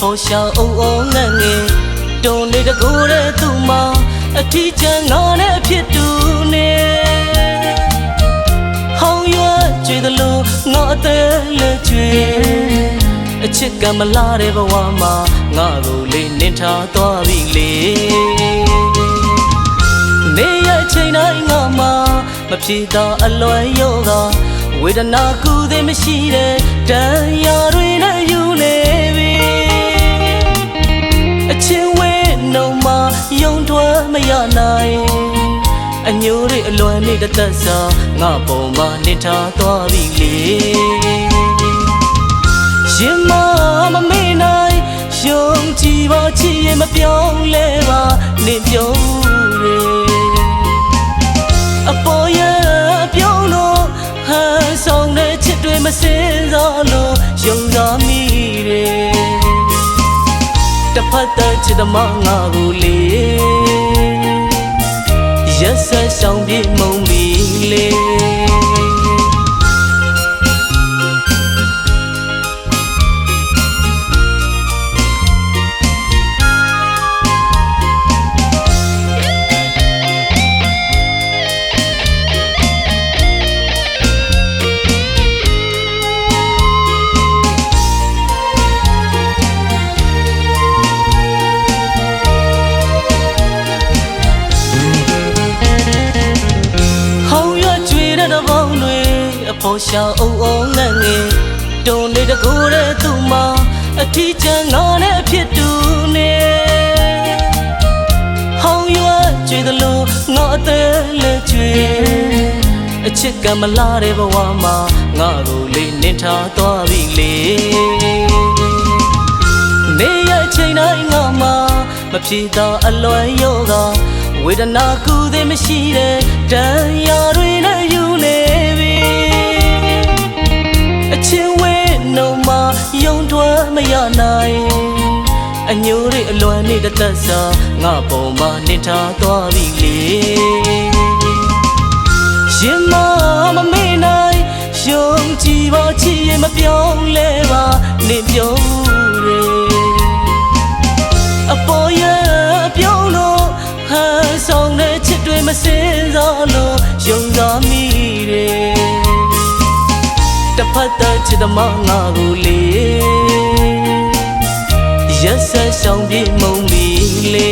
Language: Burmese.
ပေါ်ရှာအုံအောင်ငတ်ငယ်တုံနေတကူတဲ့သူမအထီးချမ်းငါနဲ့အဖြစ်တူနေဟောင်းရွာကျွေးသလိုငါအသက်လက်ကျွေးအချစ်ကမလာတဲ့ဘဝမှာငါကိုလေးနင်းထားသွားပြီလေနေရချိန်တိုင်းငါမှာမဖြေသာအလွယ်ရောကဝေဒနာကူသည်မရှိတဲ့တန်ရာတွေနဲ့ယူနေပြီအချင်းဝဲနှုံမှာယုံထွက်မရနိုင်အညိုတွေအလွယ်နဲ့တသက်စာငါပုံမှာနစ်ထားသွားပြီလေရင်မမမေ့နိုင်ယုံကြည်ပါချစ်ရင်မပြောင်းလဲပါနေပြုံးရေအပေါ်ရပြုံးလို့ဟန်ဆောင်တဲ့ချစ်တွေမစင်စားလို့ယုံစားမိတယ်တစ်ဖက်တည်းချစ်သမားငါကိုလေရက်ဆက်ဆောင်ပြေမုံပြီလေပေါ်ရှာအုံအောင်ငတ်ငယ်တုံနေတကူတဲ့သူမအထီးချမ်းငါနဲ့အဖြစ်တူနေဟောင်းရွာကျွေးသလိုငါအသက်လက်ကျွေးအချစ်ကမလာတဲ့ဘဝမှာငါကိုလေးနင်းထားသွားပြီလေနေရချိန်တိုင်းငါမှာမဖြေသာအလွယ်ရောကဝေဒနာကူသည်မရှိတဲ့တန်ရာတွေနဲ့ယူနေပြီအချင်းဝဲနှုံမှာယုံထွက်မရနိုင်အညိုတွေအလွယ်နဲ့တသက်စာငါပုံမှာနစ်ထားသွားပြီလေရင်မမမေ့နိုင်ယုံကြည်ပါချစ်ရင်မပြောင်းလဲပါနေပြုံးရေအပေါ်ရပြုံးလို့ဟန်ဆောင်တဲ့ချစ်တွေမစင်စားလို့ယုံစားမိတယ်တစ်ဖက်တည်းချစ်သမားငါကိုလေရက်ဆက်ဆောင်ပြေမုံပြီလေ